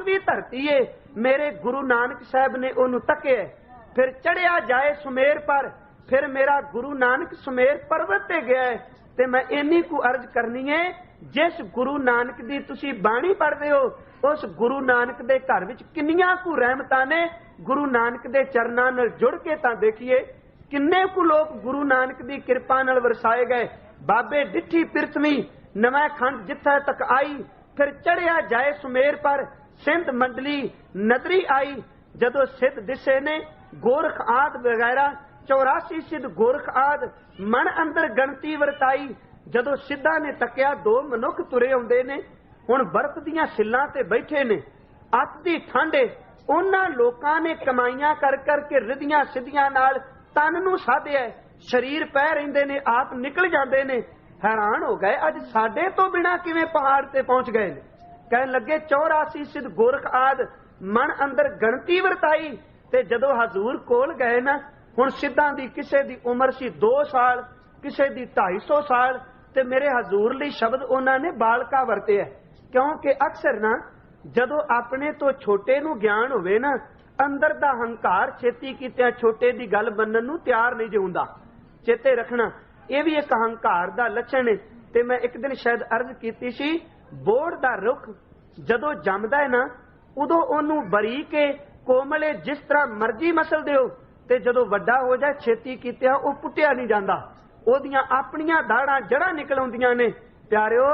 तक भी धरती है। मेरे गुरु नानक साहब ने ओनू तके, फिर चढ़िया जाए सुमेर पर, फिर मेरा गुरु नानक सुमेर पर्वत ते गया है। ते मैं इन्नी को अर्ज करनी है, जिस गुरु नानक दी तुसी बाणी पढ़दे हो, उस गुरु नानक दे घर विच किन्नियां को रहमतां ने गुरु नानक दे चरनां नाल जुड़ के तां देखिए किन्ने को लोग गुरु नानक दी किरपा नाल वरसाए गए। बाबे डिठी पिरथवी नवा खंड जिथे तक आई, फिर चढ़िया जाए सुमेर पर, सिंध मंडली नदरी आई। जदों सिद्ध दिसे ने गोरख आद वगैरह 84 सिद्ध गोरख आद मन अंदर गणती वरताई। जदों सिद्धा ने तकिया दो मनुख तुरे आउंदे ने, हुण बर्फ दीयां सिल्लां ते बैठे ने, अत दी ठंड है। उन्हां लोकां ने कमाईयां कर करके रिधियां सिद्धियां नाल तन नूं साधिया, शरीर पै रहिंदे ने, आप निकल जांदे ने। हैरान हो गए, अज साडे तो बिना किवें पहाड़ ते पहुंच गए ने। कहन लगे 84 सिद्ध गोरख आद मन अंदर गणती वरताई। ते जदों हजूर कोल गए ना, हुण सिद्धां दी किसे दी उम्र सी 2 साल, किसे दी 250 साल, ते मेरे हजूर लई शब्द उन्हां ने बालका वरते है। क्योंकि अक्सर ना जदों अपने तो छोटे नूं ज्ञान होवे ना, अंदर दा हंकार छेती कीतिया छोटे दी गल मनण नूं तैयार नहीं जे हुंदा। चेते रखना, यह भी एक अहंकार दा लक्षण है। ते मैं एक दिन शायद अर्ज कीती सी, बोड़ दा रुख जदों जमदा है ना, उदों ओनू बरी के कोमले जिस तरह मर्जी मसल दिओ, ते जदों वड्डा हो जाए छेती कीतिया वो पुट्टिया नहीं जांदा, ओदियां अपनियां दाड़ां जड़ां निकल आउंदियां ने। प्यारिओ,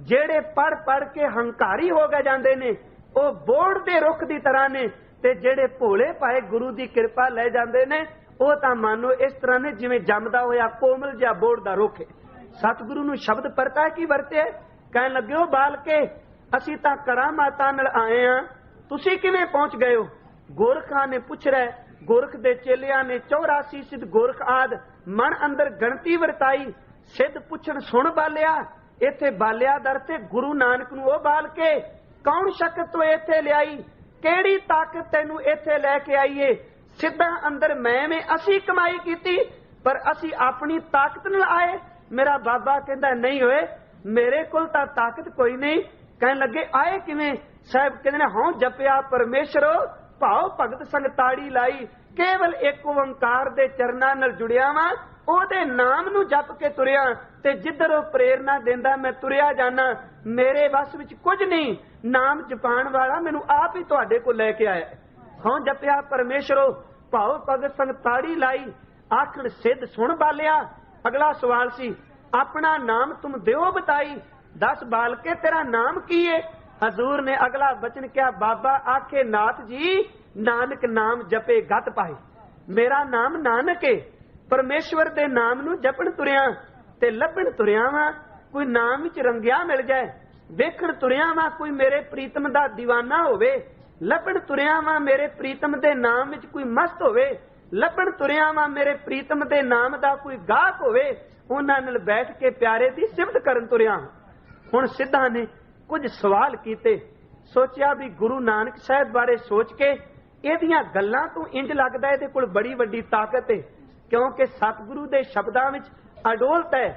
जेड़े पढ़ पढ़ के हंकारी हो गए जांदे ने, वो बोड़ दे रुख दी तरह ने, ते जेड़े भोले पाए गुरु दी कृपा ले जांदे ने, वो तां मानो इस तरह ने जिवें जमदा होया कोमल जिहा बोड़ दा रुख है। सतगुरु नूं शब्द परता की वरते, कहण लग्यो बालके, असीं तां करामातां नाल आए हां, तुसीं किवें पहुंच गए हो? गोरखां ने पुछ रहे, गोरख दे चेलियां ने 84 सिद्ध गोरख आद मन अंदर गणती वरताई। सिद्ध पुछण सुन बालिया, इत्थे बालिया दर ते गुरु नानक नूं, ओ बालके कौन शक्ति तो इत्थे लियाई, केड़ी ताकत तैनू इत्थे लैके आईए? सिद्धा अंदर मैं असी कमाई कीती, पर असी अपनी ताकत नाल आए? मेरा बाबा कहंदा नहीं होए, मेरे कोल तां ताकत कोई नहीं। कहन लगे आए किवें? साहब कहंदे हूं जपिया परमेश्वरो, भाव भगत संग ताड़ी लाई, केवल एक ओंकार दे चरनां नाल जुड़िया वां, ओदे नाम नूं जप के तुरिया, ते जिधर वो प्रेरणा देंदा मैं तुरिया जाना। मेरे वस विच कुछ नहीं, नाम जपाण वाला मैनू आप ही तुहाडे कोल लैके आया। हूं जपिया परमेश्वरो, भाव भगत संग ताड़ी लाई। आखड़ सिद्ध सुन बालिया। अगला सवाल सी, अपना नाम तुम देओ बताई, दस बालके तेरा नाम की है? हजूर ने अगला बचन क्या, बाबा आखे नाथ जी नानक नाम जपे गत पाए। मेरा नाम नानक है, परमेश्वर दे नाम नूं जपण तुरिया ते लभण तुरिया वां, कोई नाम विच रंगिया मिल जाए, वेखण तुरिया वां कोई मेरे प्रीतम दा दीवाना होवे, लभण तुरिया वां मेरे प्रीतम दे नाम विच कोई मस्त होवे, लभण तुरिया वां मेरे प्रीतम दे नाम दा कोई गाहक होवे, उन्हां नाल बैठ के प्यारे दी सिफत करन तुरिया। हुण सिद्धा ने कुछ सवाल कीते, सोचिया भी गुरु नानक साहब बारे सोच के इहदियां गल्लां तो इंज लगदा इहदे कोल बड़ी वड्डी ताकत है, क्योंकि सतगुरु दे शब्दां विच अडोलत है।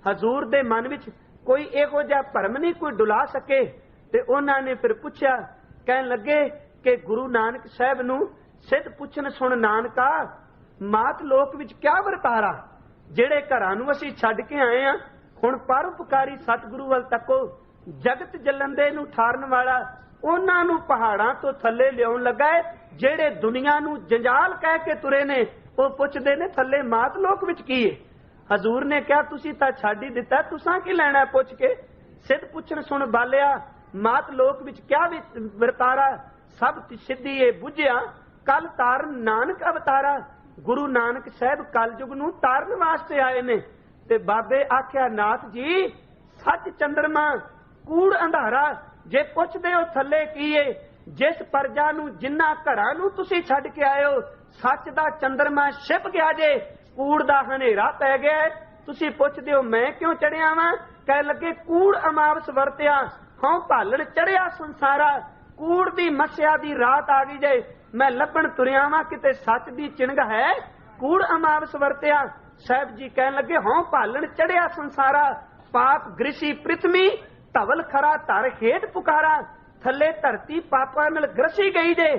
हजूर दे मन विच कोई इहो जिहा भरम नहीं कोई डुला सके। ते उन्हां ने फिर पुछया, कहन लगे कि गुरु नानक साहब नूं सिद्ध पुछन सुन नानका, मात लोक विच क्या वरतारा, जेड़े घरां नूं असीं छड्ड के आए हां, हुण परोपकारी सतगुरु वल तको, जगत जलंदे नूं ठारन वाला, उन्हां नूं पहाड़ां तो थल्ले लियाउण लगा है। जेड़े दुनिया नूं जंजाल कह के तुरे ने, वो पुछदे ने थल्ले मात लोक विच की है? हजूर ने कहा तुसीं तां छड्ड ही दित्ता, तुसां की लैणा पुछ के? सिद्ध पुछण सुन बालिया, मात लोक विच क्या वरतारा, सब सिद्धि ए बुझिया, कल तारन नानक अवतारा। गुरु नानक साहब कलयुग नूं तारन वास्ते आए ने। ते बाबे आख्या नाथ जी, सच चंद्रमा कूड़ अंधारा, जे पुछदे हो थल्ले की है, जिस प्रजा नूं जिन्ना घरां नूं तुसीं छड्ड के आए हो, सच दा चंद्रमा छिप गया जे, कूड़ दा हनेरा पै गया है। तुसीं पुछदे हो मैं क्यों चढ़िया वां? कह लगे कूड़ अमावस वरतिया, हूं भालण चढ़िया संसारा, कूड़ दी मस्या दी रात आ गई जे, मैं लभण तुरिया वां किते सच दी चिणग है, कूड़ अमावस वरतिया। साहब जी कहन लगे हूं भालण चढ़िया संसारा, पाप ग्रिसी पृथ्वी, धवल खरा धर हेठ पुकारा, थले धरती पापां नाल ग्रसी गई जे।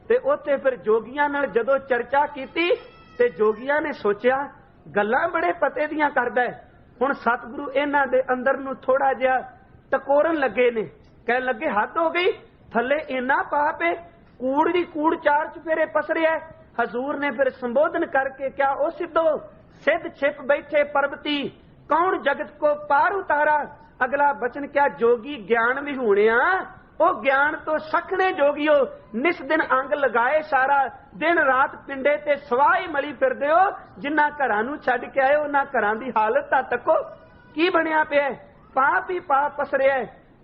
ते उत्थे फिर जोगियां नाल जदों चर्चा कीती ते जोगियां ने सोचिया गल्लां बड़े पते दियां करदा है। हुण सतगुरु इन्हां दे अंदर नूं थोड़ा जिहा टकोरन लगे ने, कहण लगे हद हो गई, थले इन्ना पाप है, कूड़ दी कूड़ चार चुफेरे पसरिया है। हजूर ने फिर संबोधन करके क्या ओ सिद्धो सिद्ध छिप बैठे पर्वती, कौन जगत को पार उतारा। अगला बचन क्या जोगी ज्ञान विहूणिया, ओ ज्ञान तो सखने जोगियो, निस दिन अंग लगाए सारा, दिन रात पिंडे ते सवाई मली फिरदे हो। जिन्ना घरां नूं छड्ड के आए उन्हां घरां दी हालत तां तको की बनिया पिया, पाप ही पाप पसरिया,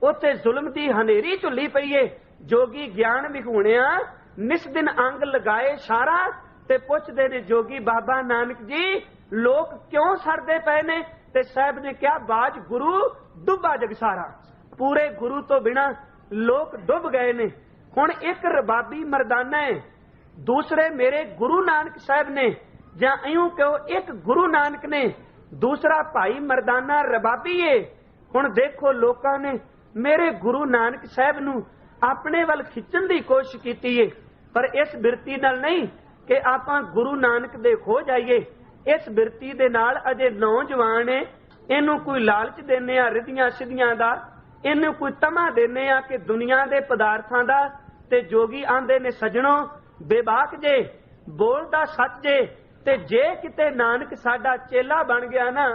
उत्थे जुल्म दी हनेरी झुल्ली पई है। जोगी ज्ञान विहूणिया, निस दिन अंग लगाए सारा। ते पुछदे ने जोगी बाबा नानक जी लोक क्यों सड़दे पए ने। ते साहब ने क्या बाज गुरु डुबा जग सारा, पूरे गुरु तो बिना लोक डुब गए ने। हुण एक रबाबी मरदाना है, दूसरे मेरे गुरु नानक साहब ने, जां इऊं कहो एक गुरु नानक ने, दूसरा भाई मरदाना रबाबी है। हुण देखो लोकां ने मेरे गुरु नानक साहब नूं अपने वल खिच्चण दी कोशिश कीती है, पर इस बिरती नाल नहीं कि आपां गुरु नानक दे खो जाइए। इस बिरती दे नाल अजे नौजवान है, इनू कोई लालच देने आ रिधियां सिद्धियां दा, इनू कोई तमा देने आ कि दुनिया दे पदार्थां दा। ते जोगी आंदे ने सजणों बेबाक जे, बोलदा सच जे, ते जे किते नानक साडा चेला बन गया ना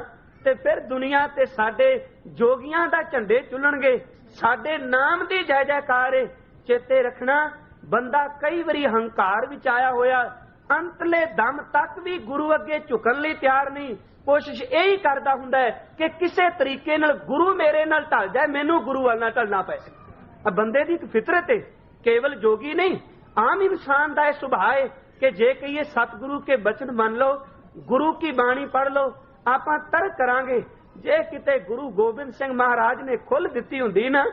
ते फिर दुनिया ते साडे जोगियां दा झंडे चुलणगे, साडे नाम दी जय जयकार है। चेते रखना बंदा कई बारी हंकार विच आया होया, अंतले दम तक भी गुरु अगे झुकण लई तैयार नहीं, कोशिश यही करदा हुंदा है कि किसे तरीके नाल गुरु मेरे नाल ढल जाए, मैनू गुरु वाल ना ढलना पए। बंदे दी एक फितरत है, केवल जोगी नहीं आम इंसान दा सुभाव है कि जे कहिए सतगुरु के बचन मान लो, गुरु की बाणी पढ़ लो, आपां तर करांगे। जे किते गुरु गोबिंद सिंह महाराज ने खुल दिती हुंदी ना,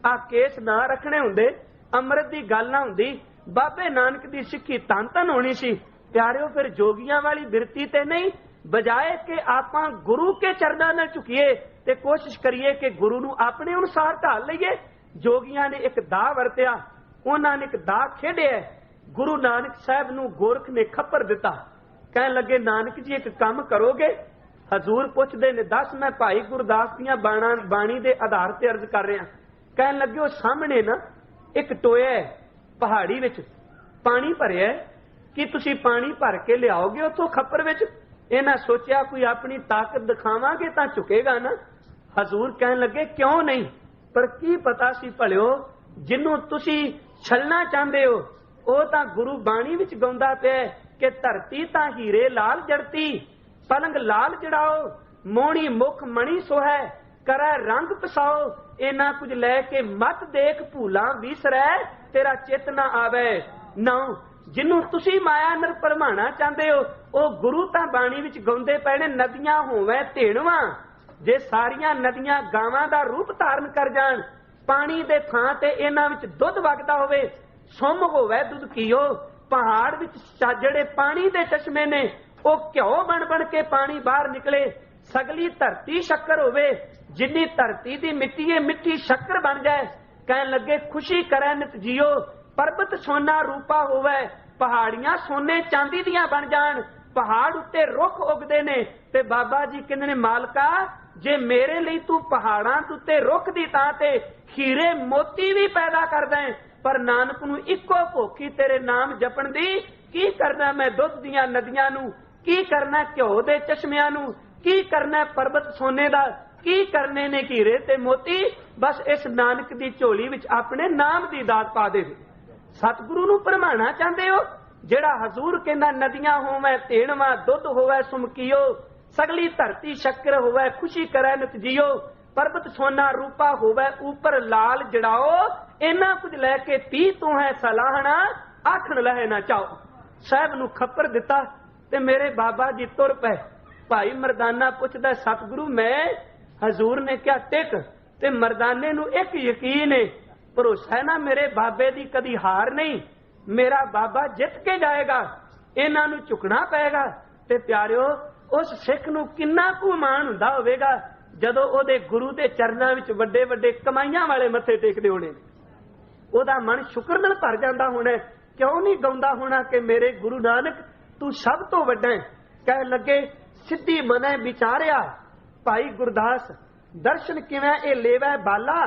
आ केस ना रखने हुंदे, अमृत दी गल ना हुंदी, बाबे नानक दी सिੱਖੀ धन धन होनी सी। प्यारिओ फिर जोगियां वाली बिरती ते नहीं, बजाए कि आपां गुरु के चरनां नाल झुकीए ते कोशिश करिए कि गुरु नूं अपने अनुसार ढाल लईए। जोगियां ने एक दा वरतिया, उन्हां ने एक दा खेडिया। गुरु नानक साहब नूं गोरख ने खप्पर दिता, कहण लगे नानक जी एक काम करोगे। हजूर पुछदे ने दस, मैं भाई गुरदास दियां बाणी दे आधार ते अर्ज कर रहा। कहण लगे ओ सामने ना एक टोया है, पहाड़ी विच पानी भरिया, कि तुसी पानी भर के लियाओगे उथों खप्पर विच। इन्हां सोचिया कोई अपनी ताकत दिखावांगे तां झुकेगा ना। हजूर कहण लगे क्यों नहीं, पर की पता सी भलिओ जिन्नों तुसी छलना चाहते हो ਉਹ ਤਾਂ गुरु बाणी विच गाउंदा पिया कि धरती तां हीरे लाल जड़ती, पलंग लाल जड़ाओ, मोहनी मुख मणि सोहै, करै रंग पसाओ। इना कुछ लैके मत देख भूलां विसरै, तेरा चित ना आवे। नौ जिन्नू तुसी माया नर भरमाना चाहते हो, ਉਹ गुरु तां बाणी विच गाउंदे पए ने नदियां होवै धेणवां, जे सारियां नदियां गावां दा रूप धारण कर जाण, पानी दे थां ते इन्हां विच दुੱਧ वगदा होवे, सुम होवे दुध कीओ। पहाड़ विच ਜਿਹੜੇ पानी दे चश्मे ने ਉਹ ਘਿਓ बन बन के पानी बाहर निकले। सगली धरती शक्कर होवे, जिन्नी धरती दी मिट्टी है मिट्टी शक्कर बन जाए। कहन लगे खुशी करे नित जियो, पर्वत सोना रूपा होवे, पहाड़ियां सोने चांदी दियां बन जाण, पहाड़ उत्ते रुख उगदे ने। ते बाबा जी कहंदे ने मालका जे मेरे लिए तू पहाड़ां उत्ते रुख दी तां ते खीरे मोती भी पैदा करदा है, पर नानक नूं इक्को भुखी तेरे नाम जपण दी। की करना मैं दुੱਧ ਦੀਆਂ नदियां नूं, की करना घिओ दे चश्मिਆਂ नूं, की करना पर्वत सोने दा, की करने ने हीरे ते मोती। बस इस नानक दी झोली विच अपने नाम दी दात पा दे। सतगुरु नूं भरमाना चाहते हो, जेड़ा हजूर कहंदा नदियां होवै धेणवां, दुੱਧ होवै सुमकीओ, सगली धरती शक्कर होवै, खुशी करे नित जियो, पर्वत सोना रूपा होवै, ऊपर लाल जड़ाओ। इन्ना कुछ लैके पी तू है सलाहना, आखण लहे ना चाओ। साहब नूं खप्पर दिता ते मेरे बाबा जी तुर पे। भाई मरदाना पुछदा सतगुरु मैं, हजूर ने क्या टिक। ते मरदाने नूं एक यकीन है, भरोसा है ना मेरे बाबे दी कदी हार नहीं, मेरा बाबा जित के जाएगा, इन्हां नूं झुकना पेगा। ते प्यारिओ उस सिख नूं किन्ना कुछ माण हुंदा होवेगा जदों ओहदे गुरु दे चरनां विच वड्डे वड्डे कमाईआं वाले मत्थे टेकदे होणे। ਉਹਦਾ ਮਨ ਸ਼ੁਕਰ ਨਾਲ ਭਰ ਜਾਂਦਾ ਹੋਣਾ। ਕਿਉਂ ਨਹੀਂ ਗਾਉਂਦਾ ਹੋਣਾ ਕਿ ਮੇਰੇ ਗੁਰੂ ਨਾਨਕ ਤੂੰ ਸਭ ਤੋਂ ਵੱਡਾ ਹੈ। ਕਹਿ ਲੱਗੇ ਸਿੱਧੀ ਮਨੈ ਵਿਚਾਰਿਆ ਭਾਈ ਗੁਰਦਾਸ ਦਰਸ਼ਨ ਕਿਵੇਂ ਇਹ ਲੇਵੈ ਬਾਲਾ,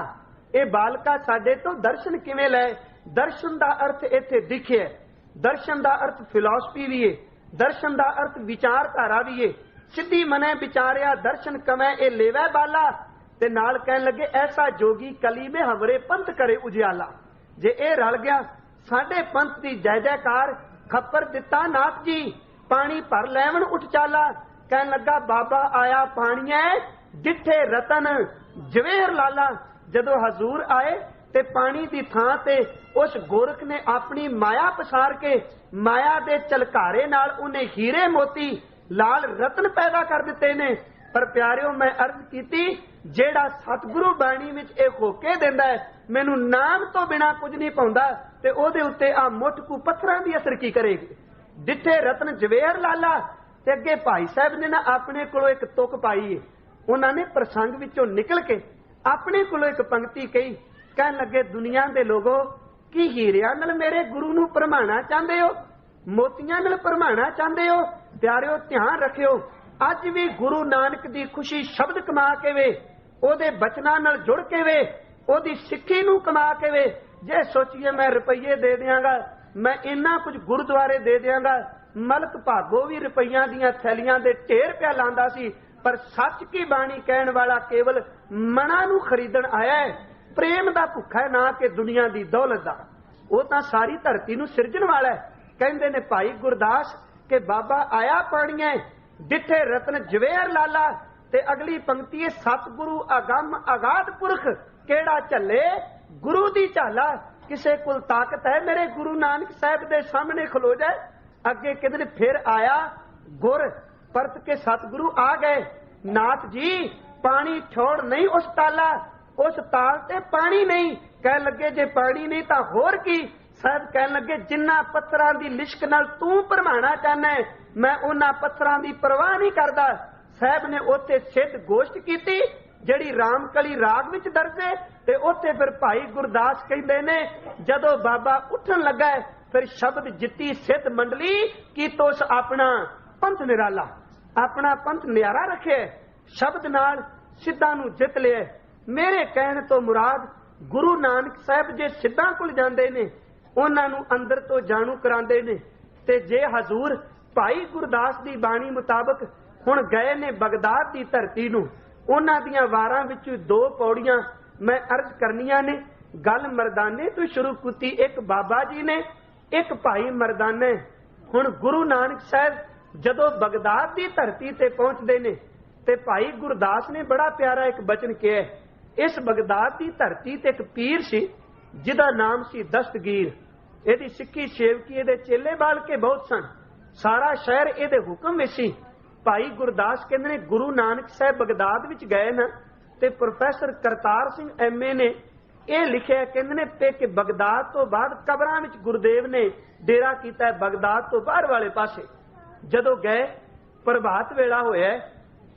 ਇਹ ਬਾਲਕਾ ਸਾਡੇ ਤੋਂ ਦਰਸ਼ਨ ਕਿਵੇਂ ਲੈ। ਦਰਸ਼ਨ ਦਾ ਅਰਥ ਇੱਥੇ ਦਿਖਿਆ, ਦਰਸ਼ਨ ਦਾ ਅਰਥ ਫਿਲਾਸਫੀ ਵੀ ਹੈ, ਦਰਸ਼ਨ ਦਾ ਅਰਥ ਵਿਚਾਰਧਾਰਾ ਵੀ ਹੈ। ਸਿੱਧੀ ਮਨੈ ਵਿਚਾਰਿਆ ਦਰਸ਼ਨ ਕਮੈ ਇਹ ਲੇਵੈ ਬਾਲਾ, ਤੇ ਨਾਲ ਕਹਿਣ ਲੱਗੇ ਐਸਾ ਜੋਗੀ ਕਲੀ ਮੇ ਹਮਰੇ ਪੰਥ ਕਰੇ ਉਜਿਆਲਾ। ਜੇ ਇਹ ਰਲ ਗਿਆ ਸਾਡੇ ਪੰਥ ਦੀ ਜੈ ਜੈਕਾਰ। ਖੱਪਰ ਦਿੱਤਾ ਨਾਥ ਜੀ ਪਾਣੀ ਭਰ ਲੈਵਣ ਉੱਠ ਚਾਲਾ। ਕਹਿਣ ਲੱਗਾ ਬਾਬਾ ਆਇਆ ਪਾਣੀਐ ਡਿੱਠੇ ਰਤਨ ਜਵੇਹਰ ਲਾਲਾ। ਜਦੋਂ ਹਜ਼ੂਰ ਆਏ ਤੇ ਪਾਣੀ ਦੀ ਥਾਂ ਤੇ ਉਸ ਗੋਰਖ ਨੇ ਆਪਣੀ ਮਾਇਆ ਪਸਾਰ ਕੇ ਮਾਇਆ ਦੇ ਚਲਕਾਰੇ ਨਾਲ ਉਹਨੇ ਹੀਰੇ ਮੋਤੀ ਲਾਲ ਰਤਨ ਪੈਦਾ ਕਰ ਦਿੱਤੇ ਨੇ। ਪਰ ਪਿਆਰਿਓ ਮੈਂ ਅਰਜ਼ ਕੀਤੀ ਜਿਹੜਾ ਸਤਿਗੁਰੂ ਬਾਣੀ ਵਿੱਚ ਇਹ ਹੋਕੇ ਦਿੰਦਾ ਹੈ ਮੈਨੂੰ ਨਾਮ ਤੋਂ ਬਿਨਾ ਕੁਝ ਨਹੀਂ ਪਾਉਂਦਾ ਤੇ ਉਹਦੇ ਉੱਤੇ ਆ ਮੁੱਠ ਕੂ ਪੱਥਰਾਂ ਦੀ ਅਸਰ ਕੀ ਕਰੇਗੀ। ਡਿੱਠੇ ਰਤਨ ਜਵੇਹਰ ਲਾਲਾ। ਤੇ ਅੱਗੇ ਭਾਈ ਸਾਹਿਬ ਨੇ ਨਾ ਆਪਣੇ ਕੋਲੋਂ ਇੱਕ ਤੁਕ ਪਾਈ ਹੈ। ਉਹਨਾਂ ਨੇ ਪ੍ਰਸੰਗ ਵਿੱਚੋਂ ਨਿਕਲ ਕੇ ਆਪਣੇ ਕੋਲੋਂ ਇੱਕ ਪੰਕਤੀ ਕਹੀ। ਕਹਿਣ ਲੱਗੇ ਦੁਨੀਆ ਦੇ ਲੋਗੋ ਕੀ ਹੀਰਿਆਂ ਨਾਲ ਮੇਰੇ ਗੁਰੂ ਨੂੰ ਭਰਮਾਣਾ ਚਾਹੁੰਦੇ ਹੋ, ਮੋਤੀਆਂ ਨਾਲ ਭਰਮਾਣਾ ਚਾਹੁੰਦੇ ਹੋ। ਪਿਆਰਿਓ ਧਿਆਨ ਰੱਖਿਓ ਅੱਜ ਵੀ ਗੁਰੂ ਨਾਨਕ ਦੀ ਖੁਸ਼ੀ ਸ਼ਬਦ ਕਮਾ ਕੇ ਵੇ, ਉਹਦੇ ਬਚਨਾਂ ਨਾਲ ਜੁੜ ਕੇ ਵੇ, ਉਹਦੀ ਸਿੱਖੀ ਨੂੰ ਕਮਾ ਕੇ ਵੇ। ਜੇ ਸੋਚੀਏ ਮੈਂ ਰੁਪਈਏ ਦੇ ਦਿਆਂਗਾ, ਮੈਂ ਇੰਨਾ ਕੁਝ ਗੁਰਦੁਆਰੇ ਦੇ ਦਿਆਂਗਾ। ਮਲਕ ਭਾਗੋ ਵੀ ਰੁਪਈਆਂ ਦੀਆਂ ਥੈਲੀਆਂ ਦੇ ਢੇਰ ਪਿਆ ਲਾਂਦਾ ਸੀ, ਪਰ ਸੱਚ ਕੀ ਬਾਣੀ ਕਹਿਣ ਵਾਲਾ ਕੇਵਲ ਮਨਾਂ ਨੂੰ ਖਰੀਦਣ ਆਇਆ ਹੈ। ਪ੍ਰੇਮ ਦਾ ਭੁੱਖਾ ਹੈ ਨਾ ਕਿ ਦੁਨੀਆ ਦੀ ਦੌਲਤ ਦਾ। ਉਹ ਤਾਂ ਸਾਰੀ ਧਰਤੀ ਨੂੰ ਸਿਰਜਣ ਵਾਲਾ ਹੈ। ਕਹਿੰਦੇ ਨੇ ਭਾਈ ਗੁਰਦਾਸ ਕਿ ਬਾਬਾ ਆਇਆ ਪਾਣੀਐ ਡਿੱਠੇ ਰਤਨ ਜਵੇਹਰ ਲਾਲਾ। ਤੇ ਅਗਲੀ ਪੰਕਤੀ ਹੈ ਸਤਿਗੁਰੂ ਅਗੰਮ ਅਗਾਧ ਪੁਰਖ ਕਿਹੜਾ ਝੱਲੇ ਗੁਰੂ ਦੀ ਝਾਲਾ। ਕਿਸੇ ਕੋਲ ਤਾਕਤ ਹੈ ਮੇਰੇ ਗੁਰੂ ਨਾਨਕ ਸਾਹਿਬ ਦੇ ਸਾਹਮਣੇ ਖਲੋ ਜਾਏ। ਅੱਗੇ ਕਿਧਰ ਫਿਰ ਆਇਆ ਗੁਰ ਪਰਤ ਕੇ ਸਤਿਗੁਰੂ ਆ ਗਏ। ਨਾਥ ਜੀ ਪਾਣੀ ਛੋੜ ਨਹੀਂ ਉਸ ਤਾਲਾ, ਉਸ ਤਾਲ ਤੇ ਪਾਣੀ ਨਹੀਂ। ਕਹਿਣ ਲੱਗੇ ਜੇ ਪਾਣੀ ਨਹੀਂ ਤਾਂ ਹੋਰ ਕੀ। ਸਾਹਿਬ ਕਹਿਣ ਲੱਗੇ ਜਿੰਨਾ ਪੱਥਰਾਂ ਦੀ ਲਿਸ਼ਕ ਨਾਲ ਤੂੰ ਭਰਮਾਣਾ ਚਾਹਨਾ ਹੈ ਮੈਂ ਉਹਨਾਂ ਪੱਥਰਾਂ ਦੀ ਪਰਵਾਹ ਨਹੀਂ ਕਰਦਾ। ਸਾਹਿਬ ਨੇ ਉੱਥੇ ਸਿੱਧ ਗੋਸ਼ਟ ਕੀਤੀ ਜਿਹੜੀ ਰਾਮਕਲੀ ਰਾਗ ਵਿੱਚ ਦਰਜੇ। ਤੇ ਉੱਥੇ ਫਿਰ ਭਾਈ ਗੁਰਦਾਸ ਕਹਿੰਦੇ ਨੇ ਜਦੋਂ ਬਾਬਾ ਉੱਠਣ ਲੱਗਾ ਫਿਰ ਸ਼ਬਦ ਜਿੱਤੀ ਸਿੱਧ ਮੰਡਲੀ ਕੀਤੋਸ ਆਪਣਾ ਪੰਥ ਨਿਰਾਲਾ। ਆਪਣਾ ਪੰਥ ਨਿਆਰਾ ਰੱਖੇ ਸ਼ਬਦ ਨਾਲ ਸਿੱਧਾਂ ਨੂੰ ਜਿੱਤ ਲਿਆ। ਮੇਰੇ ਕਹਿਣ ਤੋਂ ਮੁਰਾਦ ਗੁਰੂ ਨਾਨਕ ਸਾਹਿਬ ਜੇ ਸਿੱਧਾਂ ਕੋਲ ਜਾਂਦੇ ਨੇ ਉਹਨਾਂ ਨੂੰ ਅੰਦਰ ਤੋਂ ਜਾਣੂ ਕਰਾਉਂਦੇ ਨੇ। ਤੇ ਜੇ ਹਜ਼ੂਰ ਭਾਈ ਗੁਰਦਾਸ ਦੀ ਬਾਣੀ ਮੁਤਾਬਕ ਹੁਣ ਗਏ ਨੇ ਬਗਦਾਦ ਦੀ ਧਰਤੀ ਨੂੰ, ਉਹਨਾਂ ਦੀਆਂ ਵਾਰਾਂ ਵਿੱਚ 2 ਪੌੜੀਆਂ ਮੈਂ ਅਰਜ਼ ਕਰਨੀਆਂ ਨੇ। ਗੱਲ ਮਰਦਾਨੇ ਤੋਂ ਸ਼ੁਰੂ ਕੀਤੀ, ਇੱਕ ਬਾਬਾ ਜੀ ਨੇ, ਇੱਕ ਭਾਈ ਮਰਦਾਨੇ। ਹੁਣ ਗੁਰੂ ਨਾਨਕ ਸਾਹਿਬ ਜਦੋਂ ਬਗਦਾਦ ਦੀ ਧਰਤੀ ਤੇ ਪਹੁੰਚਦੇ ਨੇ ਤੇ ਭਾਈ ਗੁਰਦਾਸ ਨੇ ਬੜਾ ਪਿਆਰਾ ਇੱਕ ਬਚਨ ਕਿਹਾ। ਇਸ ਬਗਦਾਦ ਦੀ ਧਰਤੀ ਤੇ ਇੱਕ ਪੀਰ ਸੀ ਜਿਹਦਾ ਨਾਮ ਸੀ ਦਸਤਗੀਰ। ਇਹਦੀ ਸਿੱਖੀ ਸੇਵਕੀ ਇਹਦੇ ਚੇਲੇ ਬਾਲ ਕੇ ਬਹੁਤ ਸਨ। ਸਾਰਾ ਸ਼ਹਿਰ ਇਹਦੇ ਹੁਕਮ ਵਿੱਚ ਸੀ। ਭਾਈ ਗੁਰਦਾਸ ਕਹਿੰਦੇ ਨੇ ਗੁਰੂ ਨਾਨਕ ਸਾਹਿਬ ਬਗਦਾਦ ਵਿੱਚ ਗਏ ਨਾ ਤੇ ਪ੍ਰੋਫੈਸਰ ਕਰਤਾਰ ਸਿੰਘ MA ਨੇ ਇਹ ਲਿਖਿਆ ਕਹਿੰਦੇ ਨੇ ਕਿ ਬਗਦਾਦ ਤੋਂ ਬਾਅਦ ਕਬਰਾਂ ਵਿੱਚ ਗੁਰਦੇਵ ਨੇ ਡੇਰਾ ਕੀਤਾ ਬਗਦਾਦ ਤੋਂ ਬਾਹਰ ਵਾਲੇ ਪਾਸੇ। ਜਦੋਂ ਗਏ ਪ੍ਰਭਾਤ ਵੇਲਾ ਹੋਇਆ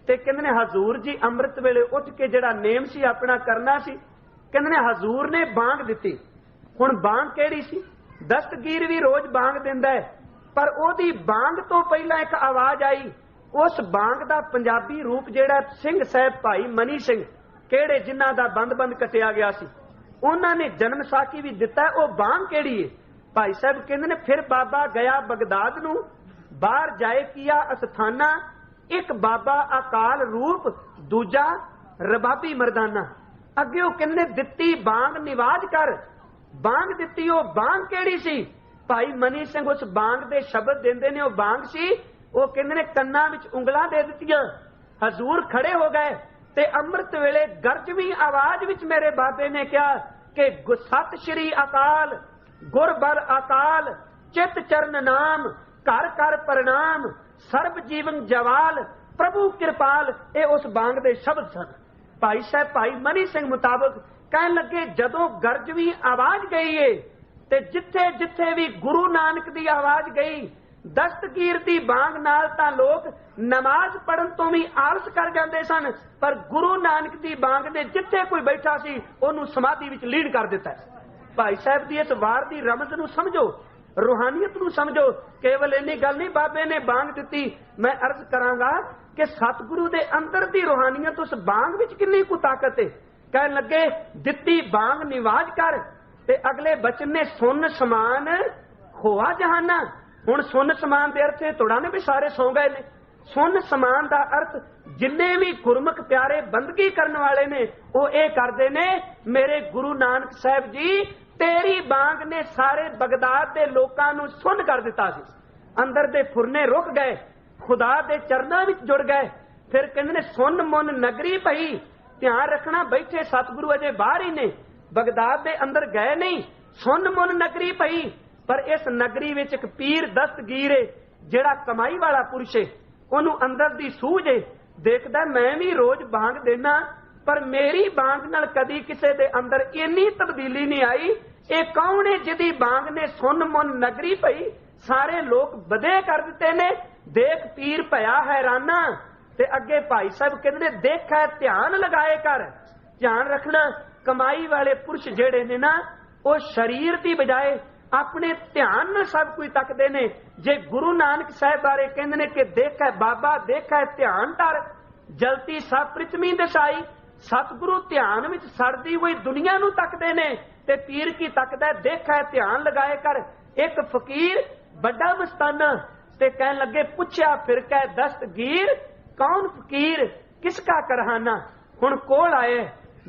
ਤੇ ਕਹਿੰਦੇ ਨੇ ਹਜ਼ੂਰ ਜੀ ਅੰਮ੍ਰਿਤ ਵੇਲੇ ਉੱਠ ਕੇ ਜਿਹੜਾ ਨੇਮ ਸੀ ਆਪਣਾ ਕਰਨਾ ਸੀ। ਕਹਿੰਦੇ ਨੇ ਹਜ਼ੂਰ ਨੇ ਬਾਂਗ ਦਿੱਤੀ। ਹੁਣ ਬਾਂਗ ਕਿਹੜੀ ਸੀ? ਦਸਤਗੀਰ ਵੀ ਰੋਜ਼ ਬਾਂਗ ਦਿੰਦਾ ਹੈ, ਪਰ ਉਹਦੀ ਬਾਂਗ ਤੋਂ ਪਹਿਲਾਂ ਇੱਕ ਆਵਾਜ਼ ਆਈ। ਉਸ ਬਾਂਗ ਦਾ ਪੰਜਾਬੀ ਰੂਪ ਜਿਹੜਾ ਸਿੰਘ ਸਾਹਿਬ ਭਾਈ ਮਨੀ ਸਿੰਘ ਕਿਹੜੇ ਜਿਨ੍ਹਾਂ ਦਾ ਬੰਦ ਕੱਟਿਆ ਗਿਆ ਸੀ ਉਹਨਾਂ ਨੇ ਜਨਮ ਸਾਖੀ ਵੀ ਦਿੱਤਾ। ਉਹ ਬਾਂਗ ਕਿਹੜੀ ਹੈ? ਭਾਈ ਸਾਹਿਬ ਕਹਿੰਦੇ ਨੇ ਫਿਰ ਬਾਬਾ ਗਿਆ ਬਗਦਾਦ ਨੂੰ, ਬਾਹਰ ਜਾਏ ਕੀਆ ਅਸਥਾਨਾ, ਇੱਕ ਬਾਬਾ ਅਕਾਲ ਰੂਪ, ਦੂਜਾ ਰਬਾਬੀ ਮਰਦਾਨਾ। ਅੱਗੇ ਉਹ ਕਹਿੰਦੇ ਦਿੱਤੀ ਬਾਂਗ ਨਿਵਾਜ ਕਰ। ਬਾਂਗ ਦਿੱਤੀ, ਉਹ ਬਾਂਗ ਕਿਹੜੀ ਸੀ? ਭਾਈ ਮਨੀ ਸਿੰਘ ਉਸ ਬਾਂਗ ਦੇ ਸ਼ਬਦ ਦਿੰਦੇ ਨੇ ਉਹ ਬਾਂਗ ਸੀ। ਉਹ ਕਹਿੰਦੇ ਨੇ ਕੰਨਾਂ ਵਿੱਚ ਉਂਗਲਾਂ ਦੇ ਦਿੱਤੀਆਂ। ਹਜ਼ੂਰ ਖੜੇ ਹੋ ਗਏ ਤੇ ਅੰਮ੍ਰਿਤ ਵੇਲੇ ਗਰਜਵੀਂ ਆਵਾਜ਼ ਵਿੱਚ ਮੇਰੇ ਬਾਬੇ ਨੇ ਕਿਹਾ ਕਿ ਸਤਿ ਸ਼੍ਰੀ ਅਕਾਲ, ਗੁਰਬਲ ਅਕਾਲ, ਚਿਤ ਚਰਨ ਨਾਮ, ਘਰ ਘਰ ਪ੍ਰਣਾਮ, ਸਰਬ ਜੀਵਨ ਜਵਾਲ, ਪ੍ਰਭੂ ਕਿਰਪਾਲ। ਇਹ ਉਸ ਬਾਂਗ ਦੇ ਸ਼ਬਦ ਸਨ। ਭਾਈ ਸਾਹਿਬ ਭਾਈ ਮਨੀ ਸਿੰਘ ਮੁਤਾਬਕ ਕਹਿਣ ਲੱਗੇ ਜਦੋਂ ਗਰਜਵੀਂ ਆਵਾਜ਼ ਗਈ ਏ ਤੇ ਜਿੱਥੇ ਜਿੱਥੇ ਵੀ ਗੁਰੂ ਨਾਨਕ ਦੀ ਆਵਾਜ਼ ਗਈ ਦਸਤਗੀਰ ਦੀ ਬਾਂਗ ਨਾਲ ਤਾਂ ਲੋਕ ਨਮਾਜ਼ ਪੜਨ ਤੋਂ ਵੀ ਆਲਸ ਕਰ ਜਾਂਦੇ ਸਨ, ਪਰ ਗੁਰੂ ਨਾਨਕ ਦੀ ਬਾਂਗ ਨੇ ਜਿੱਥੇ ਕੋਈ ਬੈਠਾ ਸੀ ਉਹਨੂੰ ਸਮਾਧੀ ਵਿੱਚ ਲੀਨ ਕਰ ਦਿੱਤਾ। भाई साहब दी इस वार दी रमज नूं समझो, रूहानीयत नूं समझो। केवल इन्नी गल नहीं बाबे ने बांग दिती। मैं अर्ज करांगा कि सतगुरु दे अंदर दी रूहानीयत उस बांग विच किन्नी कु ताकत है। कहन लगे दिती बांग निवाज कर, ते अगले बचन ने सुन समान होआ जहाना। हुण सुन समान दे अर्थ तुड़ा ने भी सारे सौ गए ने। सुन समान दा अर्थ जिन्ने भी गुरमुख प्यारे बंदगी करने वाले ने वो ये करते ने, मेरे गुरु नानक साहब जी तेरी बांग ने सारे बगदाद के लोगों को सुन कर दिता सी। अंदर दे फुरने रुक गए, खुदा दे चरणों विच जुड़ गए। फिर कहंदे ने सुन मुन नगरी पई। ध्यान रखना बैठे सतगुरु अजे बाहर ही ने, बगदाद दे अंदर गए नहीं। सुन मुन नगरी पई, पर इस नगरी विच एक पीर दस्तगीर है जिहड़ा कमाई वाला पुरुष है। ओनू अंदर दी सूझ है, देखदा मैं भी रोज बांग देना पर मेरी बांग नाल कदी किसे दे अंदर इन्नी तब्दीली नहीं आई। ये कौन है जिहदी बांग ने सुन मुन नगरी पई सारे लोग बदे कर दिते ने। देख पीर भया हैराना। ते अगे भाई साहब कहंदे देख है ध्यान लगाए कर। ध्यान रखना कमाई वाले पुरुष जेड़े ने ना वो शरीर की बजाय अपने ध्यान न सब कुछ तकते ने। जे गुरु नानक साहब बारे कहंदे ने कि देख है बाबा देख है ध्यान धर जलती सब पृथ्वी दसाई। सतगुरु ध्यान विच सड़दी हुई दुनिया नू तकते ने ते पीर की तकदा देख है ध्यान लगाए कर। एक फकीर बड़ा मस्ताना ते कहन लगे पुछया फिर कह दस्तगीर कौन फकीर किसका करहाना। हुण कोल आए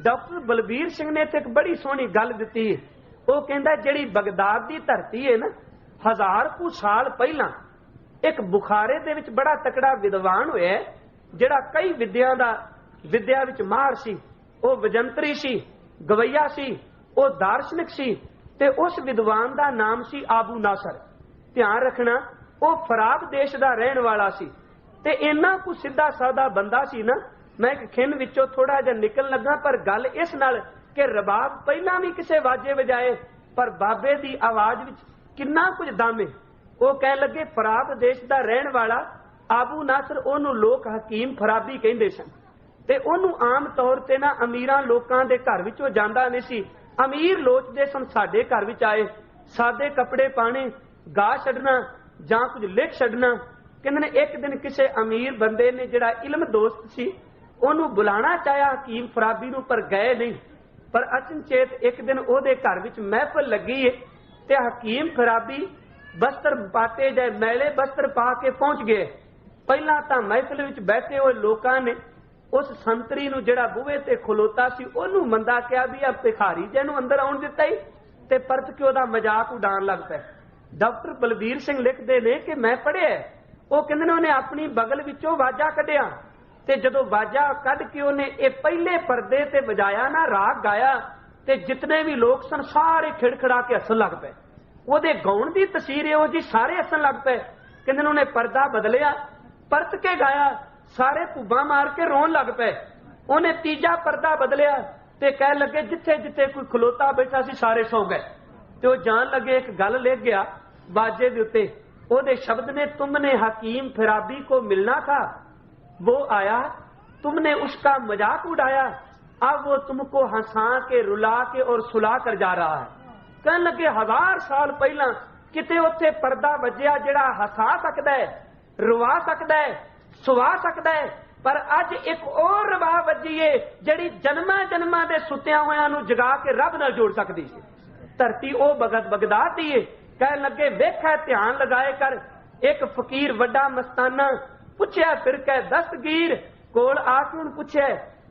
डॉक्टर बलबीर सिंह ने एक बड़ी सोहनी गल दिती। वो कहंदा जिहड़ी बगदाद की धरती है ना 1000 कुछ साल पहला एक बुखारे दे विच बड़ा तकड़ा विद्वान होया जिहड़ा कई विद्या विच माहर सी। वो वजंतरी सी, गवैया सी, वो दार्शनिक सी ते उस विद्वान दा नाम सी आबू नासर। ध्यान रखना वो फराब देश दा रहन वाला सी ते इन्ना कुछ सीधा सादा बंदा सी ना। मैं एक खिन विचों थोड़ा जिहा निकल लगा पर गल इस नाल कि रबाब पहला भी किसे वाजे वजाए पर बाबे दी आवाज विच किन्ना कुछ दम है। वो कह लगे फराब देश दा रहन वाला आबू नासर ओनू लोग हकीम फराबी कहंदे सन ते ओनू आम तौर ते ना अमीरां लोकां दे घर विचों जांदा नहीं सी। अमीर लोचदे सन साडे घर विच आए सादे कपड़े पाने गा छड्डना जां कुछ लिख छड्डना। कहंदे ने एक दिन किसे अमीर बंदे ने जिहड़ा इल्म दोस्त सी ओनू बुलाना चाहया हकीम फराबी नू पर गए नहीं। पर अचनचेत एक दिन ओदे घर विच महफिल लगी है ते हकीम फराबी बस्तर पाटे जाए मैले बस्तर पा के पहुंच गए। पहला तां महफिल विच बैठे हुए लोकां ने उस संतरी नू जिहड़ा बूहे ते खलोता सी ओनू मंदा कहा भी आ भिखारी जिहनू अंदर आउण दिता ही ते परत के ओदा मजाक उडाण लग पए। डॉक्टर बलबीर सिंह लिखदे ने कि मैं पढ़िया वो कहंदे ने उन्हें अपनी बगल विचों वाजा कढिया ते जदों वाजा कढ के उन्हें ये पहले पर्दे ते वजाया ना राग गाया ते जितने भी लोग सन सारे खिड़खड़ा के हसन लग पे। ओदे गाउण दी तसीर इहो जी सारे हसन लग पे। कहंदे ने उन्हें पर्दा बदलिया परत के गाया सारे भुब्बा मार के रोन लग पे। उन्हें तीजा पर्दा बदलिया ते कह लगे जिथे जिथे कोई खलोता बैठा सी सारे सौ गए। ते वो जान लगे एक गल लिख गया वाजे दे उत्ते ओदे शब्द ने तुमने हकीम फराबी को मिलना था वो आया तुमने उसका मजाक उड़ाया अब वो तुमको हंसा के रुला के और सुला कर जा रहा है। कहने लगे 1000 साल पहला किते उत्थे पर्दा वजया जिहड़ा हंसा सकदा है रुवा सकदा है सुवा सकदा है पर अज एक और रवा वजी है जिहड़ी जन्मा जन्मा दे सुत्या होया नू जगा के रब नाल जोड़ सकदी सी। धरती ओ बगदाद दी है। कहने लगे वेखा ध्यान लगाए कर। एक फकीर वड्डा मस्ताना पुछया फिर कह दस्तगीर कोल आके उन पुछया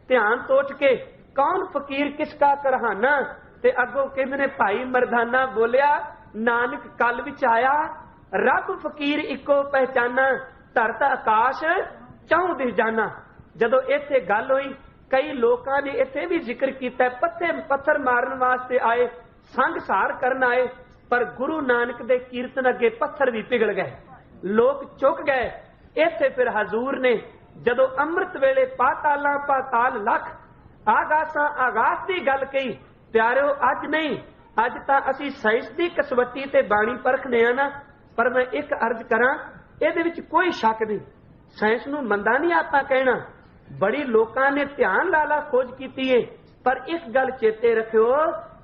ध्यान तोच के कौन फकीर किसका करहाना। ते अगों कहंदे ने भाई मरदाना बोलिया नानक कल विच आया रब फकीर इको पहचाना धरत आकाश चौं दिस जाना। जदों इत्थे गल होई कई लोकां ने इत्थे भी जिक्र कीता पत्थर मारन वास्ते आए संघसार करन आए पर गुरु नानक दे कीर्तन अगे पत्थर भी पिघल गए लोग चुक गए। इत्थे फिर हजूर ने जदों अमृत वेले पाताला पाताल लख आगासां आगास की गल कही प्यारिओ अज नहीं अज तां असीं साइंस की कसवट्टी ते बाणी परखने आ ना। पर मैं एक अर्ज करां इहदे विच कोई शक नहीं साइंस नूं मंदा नहीं आपां कहना। बड़ी लोकां ने ध्यान लाला खोज कीती है पर इस गल चेते रखियो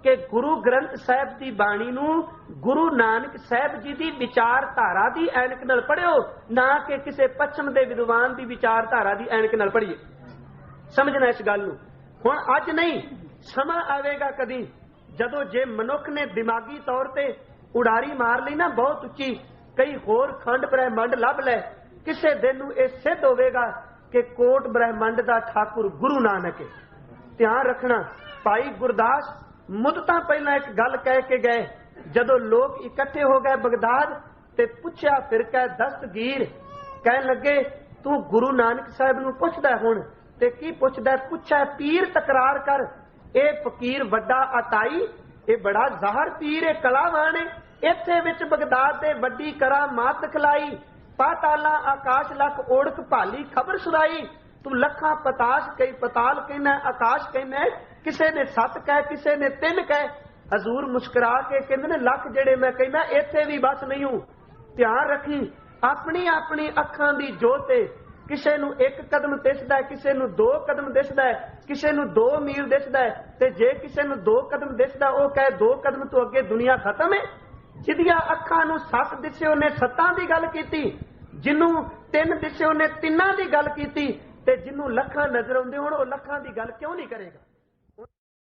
कि गुरु ग्रंथ साहिब की बाणी नूं गुरु नानक साहिब जी की विचारधारा की ऐनक नाल पढ़ियो, ना कि किसी पश्चिम के विद्वान की विचारधारा की ऐनक नाल पढ़िए। समझना इस गल नूं। हुण अज नहीं, समा आवेगा कदी जदों जे मनुख ने दिमागी तौर पर उड़ारी मार ली ना बहुत उच्ची, कई होर खंड ब्रह्मंड लभ लै, किसी दिन नूं यह सिद्ध होवेगा कि कोट ब्रह्मंड का ठाकुर गुरु नानक है। ध्यान रखना, भाई गुरदास मुद्दतां पहला एक गल कह के गए, जदों लोग इकट्ठे हो गए बगदाद ते पुछया फिर कह दस्तगीर, कह लगे तू गुरु नानक साहिब नूं पुछदा हुण ते की पुछदा? पुछा पीर तकरार कर, ए फकीर वड्डा अताई, ए बड़ा ज़ाहर पीर ए कलावान है, इत्थे विच बगदाद दे वड्डी करा मात खलाई, पाताला आकाश लख ओढ़क भाली खबर सुनाई, तू लखा पताश कई पताल कहना आकाश कहना, किसे ने 7 कह किसे ने 3 कह। हजूर मुस्कुरा के कहते ने लख जेड़े मैं कहना इत्थे भी बस नहीं हूं। ध्यान रखी, अपनी अपनी अखां दी जोत है, किसे नू 1 कदम दिसदा है, किसे नू 2 कदम दिसदा है, किसे नू 2 मील दिसदा है, ते जे किसे नू 2 कदम दिसदा ओ कहे 2 कदम तो अगे दुनिया खत्म है। जिदियां अखां नू 7 दिसे उन्हें 7 दी गल कीती, जिन्नू 3 दिसे उन्हें 3 दी गल कीती, ते जिन्नू लखां नजर आउंदे होण ओ लखां दी गल क्यों नहीं करेगा?